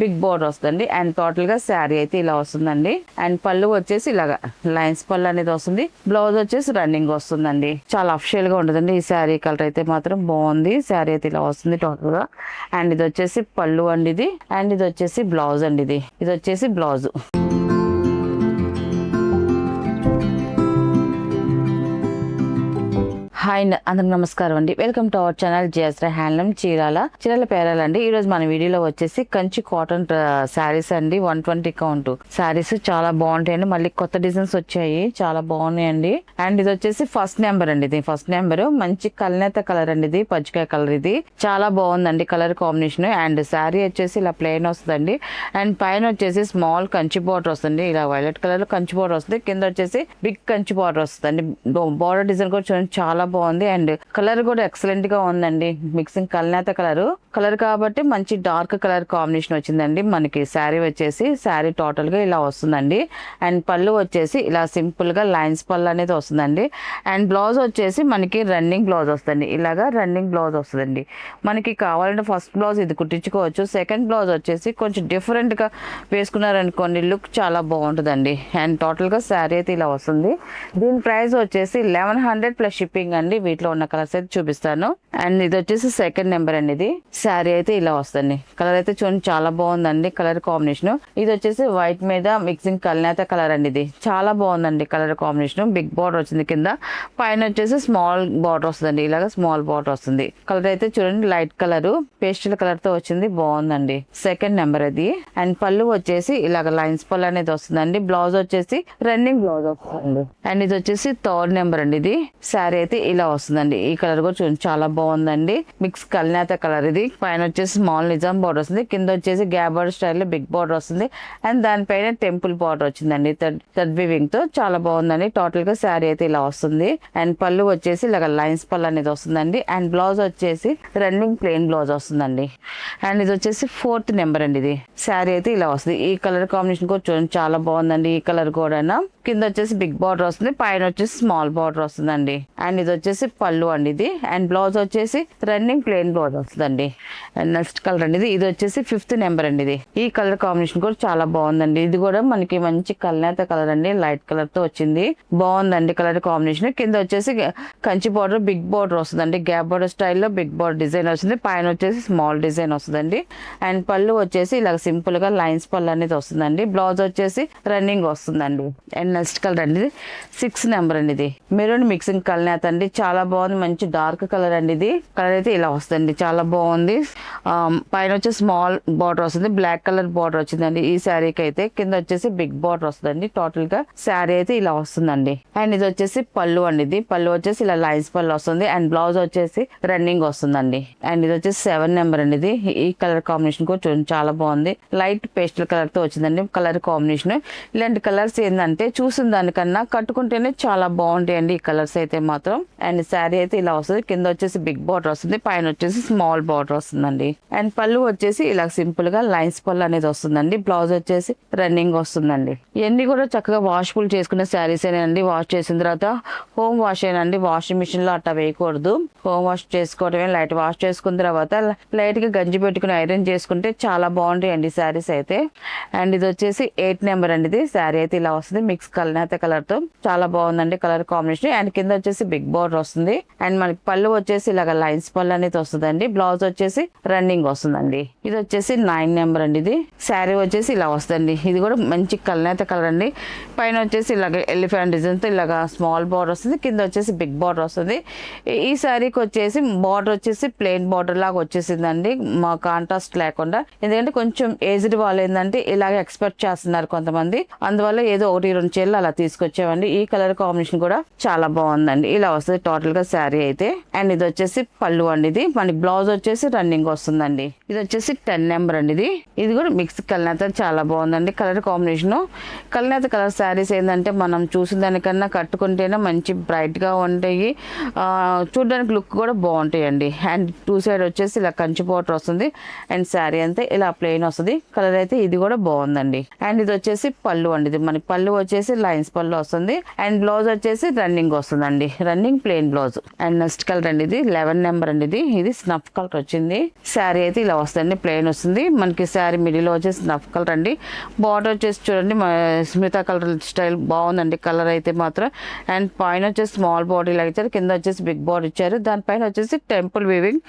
Big border వస్తుంది. And total గా శారీ అయితే ఇలా వస్తుందండి. అండ్ పళ్ళు వచ్చేసి ఇలాగా లైన్స్ పళ్ళు అనేది వస్తుంది. బ్లౌజ్ వచ్చేసి రన్నింగ్ వస్తుందండి. చాలా అఫిషియల్ గా ఉంటుందండి ఈ శారీ. కలర్ అయితే మాత్రం బాగుంది. శారీ అయితే ఇలా వస్తుంది టోటల్ గా. అండ్ ఇది వచ్చేసి పళ్ళు అండి ఇది. అండ్ ఇది వచ్చేసి బ్లౌజ్ అండి ఇది వచ్చేసి బ్లౌజ్. హాయ్ అందరికి నమస్కారం అండి. Welcome to our channel GSR handloom Chirala పేరాలండి. ఈ రోజు మన వీడియోలో వచ్చేసి కంచి కాటన్ శారీస్ అండి. 120 కౌంట్ శారీస్ చాలా బాగుంటాయండి. మళ్ళీ కొత్త డిజైన్స్ వచ్చాయి, చాలా బాగున్నాయండి. అండ్ ఇది వచ్చేసి ఫస్ట్ నెంబర్ అండి. ఇది ఫస్ట్ నెంబర్ మంచి కల్నేత కలర్ అండి. ఇది పచ్చికాయ కలర్. ఇది చాలా బాగుందండి కలర్ కాంబినేషన్. అండ్ శారీ వచ్చేసి ఇలా ప్లెయిన్ వస్తుందండి. అండ్ పైన వచ్చేసి స్మాల్ కంచి బార్డర్ వస్తుంది. ఇలా వైలెట్ కలర్ లో కంచి బార్డర్ వస్తుంది. కింద వచ్చేసి బిగ్ కంచి బార్డర్ వస్తుంది. బార్డర్ డిజైన్ కూడా చూడండి చాలా బాగుంది. అండ్ కలర్ కూడా ఎక్సలెంట్ గా ఉందండి. మిక్సింగ్ కల్నేత కలర్ కాబట్టి మంచి డార్క్ కలర్ కాంబినేషన్ వచ్చిందండి. మనకి శారీ వచ్చేసి శారీ టోటల్ గా ఇలా వస్తుందండి. అండ్ పళ్ళు వచ్చేసి ఇలా సింపుల్ గా లైన్స్ పళ్ళు అనేది వస్తుందండి. అండ్ బ్లౌజ్ వచ్చేసి మనకి రన్నింగ్ బ్లౌజ్ వస్తుంది. ఇలాగా రన్నింగ్ బ్లౌజ్ వస్తుందండి. మనకి కావాలంటే ఫస్ట్ బ్లౌజ్ ఇది కుట్టించుకోవచ్చు. సెకండ్ బ్లౌజ్ వచ్చేసి కొంచెం డిఫరెంట్ గా వేసుకున్నారనుకోండి లుక్ చాలా బాగుంటుందండి. అండ్ టోటల్ గా శారీ అయితే ఇలా వస్తుంది. దీని ప్రైస్ వచ్చేసి 1100 ప్లస్ షిప్పింగ్ అండి. వీటిలో ఉన్న కలర్స్ అయితే చూపిస్తాను. అండ్ ఇది వచ్చేసి సెకండ్ నెంబర్ అండి. ఇది శారీ అయితే ఇలా వస్తుంది. కలర్ అయితే చూడండి చాలా బాగుందండి కలర్ కాంబినేషన్. ఇది వచ్చేసి వైట్ మీద మిక్సింగ్ కల్నేత కలర్ అండి. ఇది చాలా బాగుందండి కలర్ కాంబినేషన్. బిగ్ బార్డర్ వచ్చింది కింద. పైన వచ్చేసి స్మాల్ బార్డర్ వస్తుందండి. ఇలాగా స్మాల్ బార్డర్ వస్తుంది. కలర్ అయితే చూడండి లైట్ కలర్ పేస్టల్ కలర్ తో వచ్చింది. బాగుందండి సెకండ్ నెంబర్ అది. అండ్ పళ్ళు వచ్చేసి ఇలాగ లైన్స్ పళ్ళు అనేది వస్తుందండి. బ్లౌజ్ వచ్చేసి రన్నింగ్ బ్లౌజ్ వస్తుంది. అండ్ ఇది వచ్చేసి థర్డ్ నెంబర్ అండి. ఇది శారీ అయితే ఇలా వస్తుందండి. ఈ కలర్ కూడా చూడండి చాలా బాగుందండి. మిక్స్ కల్నేత కలర్. ఇది పైన వచ్చేసి స్మాల్ నిజాం బార్డర్ వస్తుంది. కింద వచ్చేసి గ్యాప్ బార్డర్ స్టైల్ లో బిగ్ బార్డర్ వస్తుంది. అండ్ దానిపైన టెంపుల్ బార్డర్ వచ్చిందండి థ్రెడ్ వీవింగ్ తో. చాలా బాగుందండి. టోటల్ గా శారీ అయితే ఇలా వస్తుంది. అండ్ పళ్ళు వచ్చేసి ఇలా లైన్స్ పళ్ళు అనేది వస్తుందండి. అండ్ బ్లౌజ్ వచ్చేసి రన్నింగ్ ప్లెయిన్ బ్లౌజ్ వస్తుందండి. అండ్ ఇది వచ్చేసి ఫోర్త్ నెంబర్ అండి. ఇది శారీ అయితే ఇలా వస్తుంది. ఈ కలర్ కాంబినేషన్ కూడా చూడండి చాలా బాగుందండి. ఈ కలర్ కూడా కింద వచ్చేసి బిగ్ బార్డర్ వస్తుంది. పైన వచ్చేసి స్మాల్ బార్డర్ వస్తుందండి. అండ్ ఇది వచ్చేసి పళ్ళు అండి ఇది. అండ్ బ్లౌజ్ వచ్చేసి రన్నింగ్ ప్లెయిన్ బ్లౌజ్ వస్తుందండి. అండ్ నెక్స్ట్ కలర్ అండి ఇది వచ్చేసి ఫిఫ్త్ నెంబర్ అండి. ఇది ఈ కలర్ కాంబినేషన్ కూడా చాలా బాగుందండి. ఇది కూడా మనకి మంచి కల్నేత కలర్ అండి. లైట్ కలర్ తో వచ్చింది. బాగుందండి కలర్ కాంబినేషన్. కింద వచ్చేసి కంచి బార్డర్ బిగ్ బార్డర్ వస్తుందండి. గ్యాప్ బార్డర్ స్టైల్లో బిగ్ బార్డర్ డిజైన్ వస్తుంది. పైన వచ్చేసి స్మాల్ డిజైన్ వస్తుందండి. అండ్ పళ్ళు వచ్చేసి ఇలా సింపుల్ గా లైన్స్ పళ్ళు అనేది వస్తుందండి. బ్లౌజ్ వచ్చేసి రన్నింగ్ వస్తుందండి. అండ్ నెక్స్ట్ కలర్ అండి ఇది 6 నెంబర్ అండి. ఇది మెరూన్ మిక్సింగ్ కల్నేత అండి. చాలా బాగుంది. మంచి డార్క్ కలర్ అండి. ఇది కలర్ అయితే ఇలా వస్తుంది. చాలా బాగుంది. పైన వచ్చి స్మాల్ బార్డర్ వస్తుంది. బ్లాక్ కలర్ బార్డర్ వచ్చిందండి ఈ శారీకి అయితే. కింద వచ్చేసి బిగ్ బార్డర్ వస్తుందండి. టోటల్ గా శారీ అయితే ఇలా వస్తుందండి. అండ్ ఇది వచ్చేసి పళ్ళు అండి. ఇది పళ్ళు వచ్చేసి ఇలా లైన్స్ పళ్ళు వస్తుంది. అండ్ బ్లౌజ్ వచ్చేసి రన్నింగ్ వస్తుందండి. అండ్ ఇది వచ్చేసి 7 నెంబర్ అండి. ఇది ఈ కలర్ కాంబినేషన్ కూడా చూడండి చాలా బాగుంది. లైట్ పేస్టల్ కలర్ తో వచ్చిందండి కలర్ కాంబినేషన్. ఇలాంటి కలర్స్ ఏంటంటే చూసిన దానికన్నా కట్టుకుంటేనే చాలా బాగుంటాయండి ఈ కలర్స్ అయితే మాత్రం. అండ్ శారీ అయితే ఇలా వస్తుంది. కింద వచ్చేసి బిగ్ బార్డర్ వస్తుంది. పైన వచ్చేసి స్మాల్ బార్డర్ వస్తుందండి. అండ్ పళ్ళు వచ్చేసి ఇలా సింపుల్ గా లైన్స్ పళ్ళు అనేది వస్తుందండి. బ్లౌజ్ వచ్చేసి రన్నింగ్ వస్తుందండి. ఇవన్నీ కూడా చక్కగా వాష్ఫుల్ చేసుకునే శారీస్ ఏనండి. వాష్ చేసిన తర్వాత హోమ్ వాష్ ఏనండి. వాషింగ్ మిషన్ లో అట్లా వేయకూడదు. హోమ్ వాష్ చేసుకోవడమే. లైట్ వాష్ చేసుకున్న తర్వాత లైట్ గా గంజి పెట్టుకుని ఐరన్ చేసుకుంటే చాలా బాగుంటాయండి శారీస్ అయితే. అండ్ ఇది వచ్చేసి 8 నెంబర్ అండి. ఇది శారీ అయితే ఇలా వస్తుంది. మిక్స్ కల్నేత కలర్ తో చాలా బాగుందండి కలర్ కాంబినేషన్. అండ్ కింద వచ్చేసి బిగ్ బార్డర్ వస్తుంది. అండ్ మనకి పళ్ళు వచ్చేసి ఇలాగ లైన్స్ పళ్ళు అనేది వస్తుందండి. బ్లౌజ్ వచ్చేసి రన్నింగ్ వస్తుందండి. ఇది వచ్చేసి 9 నెంబర్ అండి. ఇది శారీ వచ్చేసి ఇలా వస్తుంది. ఇది కూడా మంచి కల్నేత కలర్ అండి. పైన వచ్చేసి ఇలాగ ఎలిఫెంట్ డిజైన్ తో ఇలాగ స్మాల్ బార్డర్ వస్తుంది. కింద వచ్చేసి బిగ్ బార్డర్ వస్తుంది. ఈ శారీకి వచ్చేసి బార్డర్ వచ్చేసి ప్లెయిన్ బార్డర్ లాగా వచ్చేసిందండి. మా కాంట్రాస్ట్ లేకుండా. ఎందుకంటే కొంచెం ఏజ్డ్ వాళ్ళు ఏంటంటే ఇలాగ ఎక్స్పెక్ట్ చేస్తున్నారు కొంతమంది. అందువల్ల ఏదో 1-2 చీరలు అలా తీసుకొచ్చామండి. ఈ కలర్ కాంబినేషన్ కూడా చాలా బాగుందండి. ఇలా వస్తుంది టోటల్ గా శారీ అయితే. అండ్ ఇది వచ్చేసి పళ్ళు అండి. ఇది మనకి బ్లౌజ్ వచ్చేసి రన్నింగ్ వస్తుందండి. ఇది వచ్చేసి 10 నెంబర్ అండి. ఇది కూడా మిక్స్ కల్నేత చాలా బాగుందండి కలర్ కాంబినేషన్. కల్నేత కలర్ శారీస్ ఏంటంటే మనం చూసిన దానికన్నా కట్టుకుంటేనే మంచి బ్రైట్ గా ఉంటాయి. చూడడానికి లుక్ కూడా బాగుంటాయండి. అండ్ 2 సైడ్ వచ్చేసి ఇలా కంచి బార్డర్ వస్తుంది. అండ్ శారీ అంతా ఇలా ప్లెయిన్ వస్తుంది. కలర్ అయితే ఇది కూడా బాగుందండి. అండ్ ఇది వచ్చేసి పళ్ళు అండి. ఇది మనకి పళ్ళు వచ్చేసి లైన్స్ పళ్ళు వస్తుంది. అండ్ బ్లౌజ్ వచ్చేసి రన్నింగ్ వస్తుందండి. Running plain blouse. And next colour అండి ఇది 11 నెంబర్ అండి. ఇది స్నఫ్ కలర్ వచ్చింది. శారీ అయితే ఇలా వస్తుంది, ప్లెయిన్ వస్తుంది మనకి. శారీ మిడిల్ వచ్చేసి స్నఫ్ కలర్ అండి. బార్డర్ వచ్చేసి చూడండి స్మితా కలర్ స్టైల్ బాగుందండి కలర్ అయితే మాత్రం. అండ్ పైన వచ్చేసి స్మాల్ బార్డర్ ఇలా ఇచ్చారు, కింద వచ్చేసి బిగ్ బార్డర్ ఇచ్చారు. దానిపైన వచ్చేసి టెంపుల్ వీవింగ్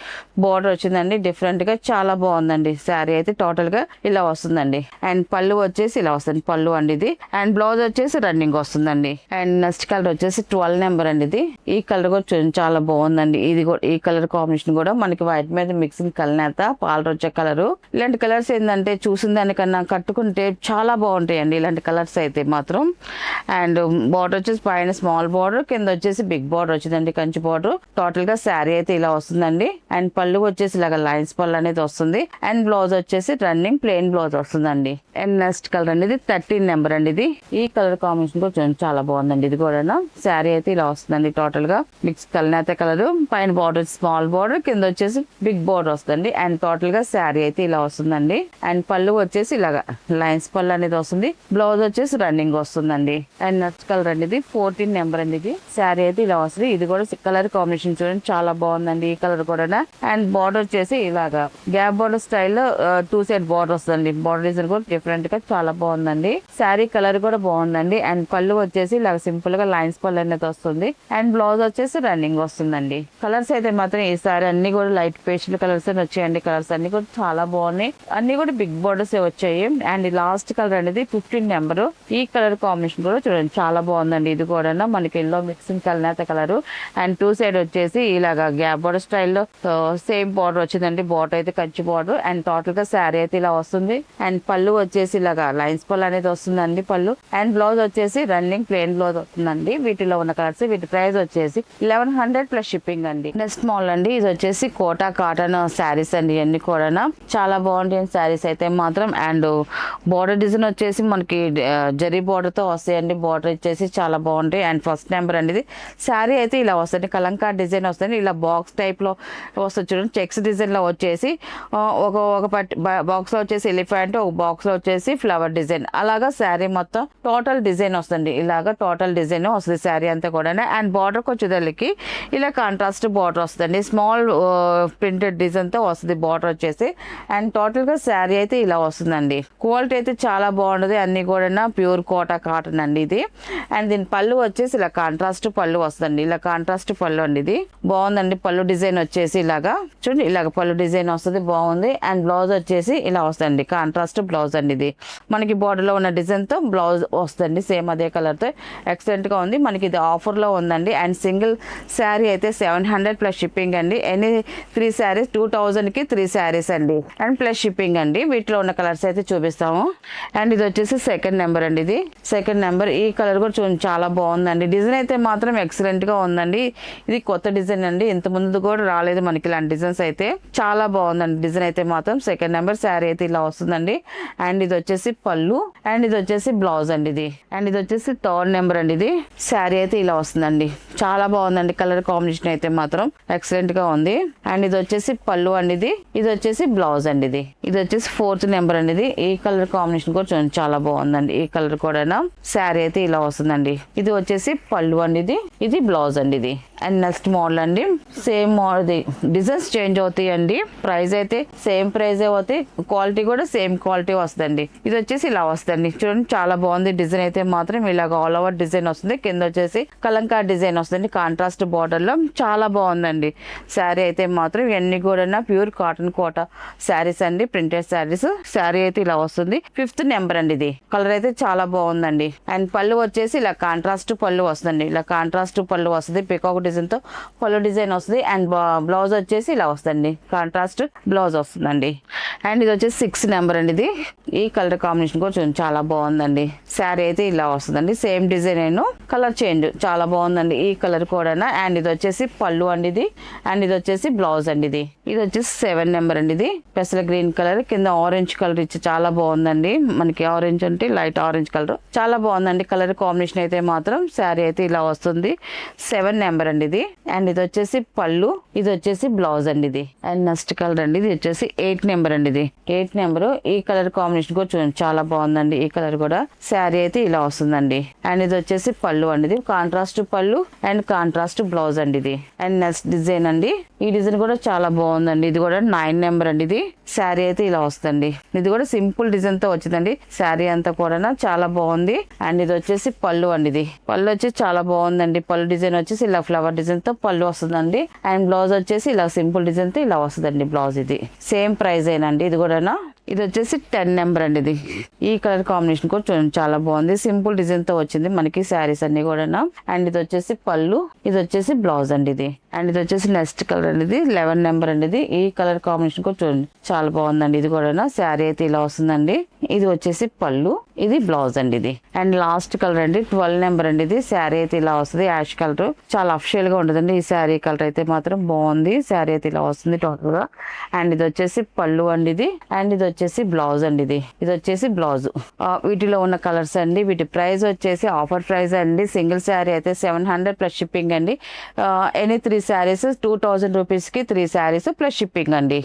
బార్డర్ వచ్చిందండి. డిఫరెంట్ గా చాలా బాగుందండి. శారీ అయితే టోటల్ గా ఇలా వస్తుందండి. అండ్ పళ్ళు వచ్చేసి ఇలా వస్తుంది, పళ్ళు అండి ఇది. అండ్ బ్లౌజ్ వచ్చేసి రన్నింగ్ వస్తుందండి. అండ్ నెక్స్ట్ కలర్ వచ్చేసి 12 నెంబర్ అండి ఇది. ఈ కలర్ కూడా చాలా బాగుందండి. ఇది కూడా ఈ కలర్ కాంబినేషన్ కూడా మనకి వైట్ మీద మిక్సింగ్ కలనేత పాలు వచ్చే కలర్. ఇలాంటి కలర్స్ ఏంటంటే చూసిన దానికన్నా కట్టుకుంటే చాలా బాగుంటాయండి ఇలాంటి కలర్స్ అయితే మాత్రం. అండ్ బార్డర్ వచ్చేసి పైన స్మాల్ బార్డర్, కింద వచ్చేసి బిగ్ బార్డర్ వచ్చిందండి, కంచి బార్డర్. టోటల్ గా శారీ అయితే ఇలా వస్తుందండి. అండ్ పళ్ళు వచ్చేసి ఇలాగ లైన్స్ పళ్ళు అనేది వస్తుంది. అండ్ బ్లౌజ్ వచ్చేసి రన్నింగ్ ప్లెయిన్ బ్లౌజ్ వస్తుందండి. అండ్ నెక్స్ట్ కలర్ అండి ఇది 13 నెంబర్ అండి ఇది. ఈ కలర్ కాంబినేషన్ కూడా చాలా బాగుందండి. ఇది కూడా శారీ అయితే ఇలా వస్తుందండి. టోటల్ గా మిక్స్ కలనేత కలర్, పైన బార్డర్ స్మాల్ బార్డర్, కింద వచ్చేసి బిగ్ బార్డర్ వస్తుంది. అండ్ టోటల్ గా శారీ అయితే ఇలా వస్తుందండి. అండ్ పళ్ళు వచ్చేసి ఇలాగా లైన్స్ పళ్ళు అనేది వస్తుంది. బ్లౌజ్ వచ్చేసి రన్నింగ్ వస్తుందండి. అండ్ నెక్స్ట్ కలర్ అండి ఇది 14 నెంబర్ అండి ఇది. శారీ అయితే ఇలా వస్తుంది. ఇది కూడా కలర్ కాంబినేషన్ చూడండి చాలా బాగుందండి ఈ కలర్ కూడా. అండ్ బార్డర్ వచ్చేసి ఇలాగా gap border style 2 side border వస్తుందండి. బార్డర్ డిజైన్ కూడా డిఫరెంట్ గా చాలా బాగుందండి. శారీ కలర్ కూడా బాగుందండి. అండ్ పళ్ళు వచ్చేసి ఇలా సింపుల్ గా లైన్స్ పళ్ళు అనేది వస్తుంది. అండ్ బ్లౌజ్ వచ్చేసి రన్నింగ్ వస్తుందండి. కలర్స్ అయితే మాత్రం ఈసారి అన్ని కూడా లైట్ పేస్టల్ కలర్స్ వచ్చాయండి. కలర్స్ అన్ని కూడా చాలా బాగున్నాయి. అన్ని కూడా బిగ్ బార్డర్స్ వచ్చాయి. అండ్ లాస్ట్ కలర్ అనేది 15 నెంబర్. ఈ కలర్ కాంబినేషన్ కూడా చూడండి చాలా బాగుందండి. ఇది కూడా మనకి ఎల్లో మిక్సింగ్ కలనేత కలర్. అండ్ 2 సైడ్ వచ్చేసి ఇలాగా గ్యాప్ బార్డర్ స్టైల్లో సేమ్ బార్డర్ వచ్చిందండి. బార్డర్ అయితే కంచి బార్డర్. అండ్ టోటల్ గా శారీ అయితే ఇలా వస్తుంది. అండ్ పళ్ళు వచ్చేసి ఇలాగా లైన్స్ పళ్ళు అనేది వస్తుందండి పళ్ళు. అండ్ బ్లౌజ్ వచ్చేసి రన్నింగ్ ప్లెయిన్ బ్లౌజ్ వస్తుందండి. వీటిలో ఉన్న కలర్స్. వీటి ప్రైస్ వచ్చేసి 1100 ప్లస్ షిప్పింగ్ అండి. నెక్స్ట్ మోడల్ అండి ఇది వచ్చేసి కోటా కాటన్ శారీస్ అండి. ఇవన్నీ కూడా చాలా బాగుంటాయి శారీస్ అయితే మాత్రం. అండ్ బార్డర్ డిజైన్ వచ్చేసి మనకి జరీ బార్డర్ తో వస్తాయండి. బార్డర్ వచ్చేసి చాలా బాగుంటాయి. అండ్ ఫస్ట్ నెంబర్ అండి ఇది. శారీ అయితే ఇలా వస్తుంది, కలంకార్ డిజైన్ వస్తుంది. ఇలా బాక్స్ టైప్ లో వస్తుంది చూడండి. చెక్స్ డిజైన్ లో వచ్చేసి ఒక బాక్స్ లో వచ్చేసి ఎలిఫెంట్, ఒక బాక్స్ లో వచ్చేసి ఫ్లవర్ డిజైన్, అలాగా శారీ మొత్తం టోటల్ డిజైన్ వస్తుంది. ఇలాగా టోటల్ డిజైన్ వస్తుంది శారీ అంతా కూడా. అండ్ బార్డర్ వచ్చేదానికి ఇలా కాంట్రాస్ట్ బార్డర్ వస్తుంది. స్మాల్ ప్రింటెడ్ డిజైన్ తో వస్తుంది బార్డర్ వచ్చేసి. అండ్ టోటల్ గా శారీ అయితే ఇలా వస్తుందండి. క్వాలిటీ అయితే చాలా బాగుంటుంది. అన్ని కూడా ప్యూర్ కోటా కాటన్ అండి ఇది. అండ్ దీని పళ్ళు వచ్చేసి ఇలా కాంట్రాస్ట్ పళ్ళు వస్తుందండి. ఇలా కాంట్రాస్ట్ పళ్ళు అండి ఇది. బాగుందండి. పళ్ళు డిజైన్ వచ్చేసి ఇలాగా చూడండి, ఇలాగ పళ్ళు డిజైన్ వస్తుంది, బాగుంది. అండ్ బ్లౌజ్ వచ్చేసి ఇలా వస్తుంది, కాంట్రాస్ట్ బ్లౌజ్ అండి ఇది. మనకి బార్డర్ లో ఉన్న డిజైన్ తో బ్లౌజ్ వస్తుంది సేమ్ అదే కలర్ తో. ఎక్సలెంట్ గా ఉంది. మనకి ఇది ఆఫర్ లో ఉందండి. అండ్ సింగిల్ శారీ అయితే 700 ప్లస్ షిప్పింగ్ అండి. ఎనీ 3 శారీస్ 2000 కి 3 శారీస్ అండి. అండ్ ప్లస్ షిప్పింగ్ అండి. వీటిలో ఉన్న కలర్స్ అయితే చూపిస్తాము. అండ్ ఇది వచ్చేసి సెకండ్ నెంబర్ అండి ఇది. Second number. ఈ కలర్ కూడా చూడండి చాలా బాగుందండి. డిజైన్ అయితే మాత్రం ఎక్సలెంట్ గా ఉందండి. ఇది కొత్త డిజైన్ అండి. ఇంత ముందు కూడా రాలేదు మనకి ఇలాంటి డిజైన్స్ అయితే. చాలా బాగుందండి డిజైన్ అయితే మాత్రం. సెకండ్ నెంబర్ శారీ అయితే ఇలా వస్తుందండి. అండ్ ఇది వచ్చేసి పళ్ళు. అండ్ ఇది వచ్చేసి బ్లౌజ్ అండి ఇది. అండ్ ఇది వచ్చేసి థర్డ్ నెంబర్ అండి ఇది. శారీ అయితే ఇలా వస్తుందండి. చాలా బాగుందండి. కలర్ కాంబినేషన్ అయితే మాత్రం ఎక్సలెంట్ గా ఉంది. అండ్ ఇది వచ్చేసి పళ్ళు అండి ఇది. ఇది వచ్చేసి బ్లౌజ్ అండి ఇది. ఇది వచ్చేసి 4th నెంబర్ అండి ఇది. ఈ కలర్ కాంబినేషన్ కూడా చూడండి చాలా బాగుందండి. ఈ కలర్ కూడా శారీ అయితే ఇలా వస్తుందండి. ఇది వచ్చేసి పళ్ళు అండి ఇది. ఇది బ్లౌజ్ అండి ఇది. అండ్ నెక్స్ట్ మోడల్ అండి. సేమ్ మోడల్, డిజైన్స్ చేంజ్ అవుతాయి అండి. ప్రైస్ అయితే సేమ్ ప్రైస్ అవుతాయి. క్వాలిటీ కూడా సేమ్ క్వాలిటీ వస్తుందండి. ఇది వచ్చేసి ఇలా వస్తుంది చూడండి చాలా బాగుంది. డిజైన్ అయితే మాత్రం ఇలాగ ఆల్ ఓవర్ డిజైన్ వస్తుంది. కింద వచ్చేసి కలంకార్ డిజైన్ వస్తుంది కాంట్రాస్ట్ బార్డర్ లో. చాలా బాగుందండి శారీ అయితే మాత్రం. ఇవన్నీ కూడా ప్యూర్ కాటన్ కోటా శారీస్ అండి, ప్రింటెడ్ శారీస్. శారీ అయితే ఇలా వస్తుంది. 5th నెంబర్ అండి ఇది. కలర్ అయితే చాలా బాగుందండి. అండ్ పళ్ళు వచ్చేసి ఇలా కాంట్రాస్ట్ పళ్ళు వస్తుంది. ఇలా కాంట్రాస్ట్ పళ్ళు వస్తుంది. పికాక్ డిజైన్ తో పళ్ళు డిజైన్ వస్తుంది. అండ్ బ్లౌజ్ వచ్చేసి ఇలా వస్తుంది, కాంట్రాస్ట్ బ్లౌజ్ వస్తుందండి. అండ్ ఇది వచ్చేసి 6th నెంబర్ అండి ఇది. ఈ కలర్ కాంబినేషన్ కూడా చూడండి చాలా బాగుందండి. శారీ అయితే ఇలా వస్తుందండి. సేమ్ డిజైన్, కలర్ చేంజ్ చాలా బాగుందండి ఈ కలర్ కూడా. అండ్ ఇది వచ్చేసి పళ్ళు అండి ఇది. అండ్ ఇది వచ్చేసి బ్లౌజ్ అండి ఇది. ఇది వచ్చేసి 7 నెంబర్ అండి ఇది. పెసల గ్రీన్ కలర్, కింద ఆరెంజ్ కలర్ ఇచ్చి చాలా బాగుందండి. మనకి ఆరెంజ్ అంటే లైట్ ఆరెంజ్ కలర్ చాలా బాగుందండి. కలర్ కాంబినేషన్ అయితే మాత్రం శారీ అయితే ఇలా వస్తుంది. 7 నెంబర్ అండి అండి ఇది. అండ్ ఇది వచ్చేసి పళ్ళు, ఇది వచ్చేసి బ్లౌజ్ అండి ఇది. అండ్ నెక్స్ట్ కలర్ అండి, ఇది వచ్చేసి 8 నెంబర్ అండి ఇది. 8 నెంబర్. ఈ కలర్ కాంబినేషన్ కూడా చూడండి చాలా బాగుందండి. ఈ కలర్ కూడా శారీ అయితే ఇలా వస్తుందండి. అండ్ ఇది వచ్చేసి పళ్ళు అండి ఇది. కాంట్రాస్ట్ పళ్ళు అండ్ కాంట్రాస్ట్ బ్లౌజ్ అండి ఇది. అండ్ నెక్స్ట్ డిజైన్ అండి. ఈ డిజైన్ కూడా చాలా బాగుందండి. ఇది కూడా 9 నెంబర్ అండి ఇది. శారీ అయితే ఇలా వస్తుందండి. ఇది కూడా సింపుల్ డిజైన్ తో వచ్చిందండి. శారీ అంతా కూడా చాలా బాగుంది. అండ్ ఇది వచ్చేసి పళ్ళు అండి ఇది. పళ్ళు వచ్చి చాలా బాగుందండి. పళ్ళు డిజైన్ వచ్చేసి ఇలా ఫ్లవర్ డిజైన్ తో పళ్ళు వస్తుందండి. అండ్ బ్లౌజ్ వచ్చేసి ఇలా సింపుల్ డిజైన్ తో ఇలా వస్తుందండి బ్లౌజ్. ఇది సేమ్ ప్రైస్ ఏనండి. ఇది కూడా ఇది వచ్చేసి 10 నెంబర్ అండి ఇది. ఈ కలర్ కాంబినేషన్ కూడా చూడండి చాలా బాగుంది. సింపుల్ డిజైన్ తో వచ్చింది మనకి శారీస్ అన్ని కూడా. అండ్ ఇది వచ్చేసి పళ్ళు, ఇది వచ్చేసి బ్లౌజ్ అండి ఇది. అండ్ ఇది వచ్చేసి నెక్స్ట్ కలర్ అండి ఇది. 11 నెంబర్ అండి ఇది. ఈ కలర్ కాంబినేషన్ కూడా చూడండి చాలా బాగుందండి. ఇది కూడా శారీ అయితే ఇలా వస్తుందండి. ఇది వచ్చేసి పళ్ళు, ఇది బ్లౌజ్ అండి ఇది. అండ్ లాస్ట్ కలర్ అండి 12 నెంబర్ అండి ఇది. శారీ అయితే ఇలా వస్తుంది. యాష్ కలర్ చాలా అఫిషియల్ గా ఉంటుందండి. ఈ శారీ కలర్ అయితే మాత్రం బాగుంది. శారీ అయితే ఇలా వస్తుంది టోటల్ గా. అండ్ ఇది వచ్చేసి పళ్ళు అండి ఇది. అండ్ ఇది వచ్చేసి బ్లౌజ్ అండి ఇది. ఇది వచ్చేసి బ్లౌజ్. వీటిలో ఉన్న కలర్స్ అండి. వీటి ప్రైస్ వచ్చేసి ఆఫర్ ప్రైస్ అండి. సింగిల్ శారీ అయితే 700 ప్లస్ షిప్పింగ్ అండి. ఎనీ 3 శారీస్ 2000 రూపీస్ కి 3 శారీస్ ప్లస్ షిప్పింగ్ అండి.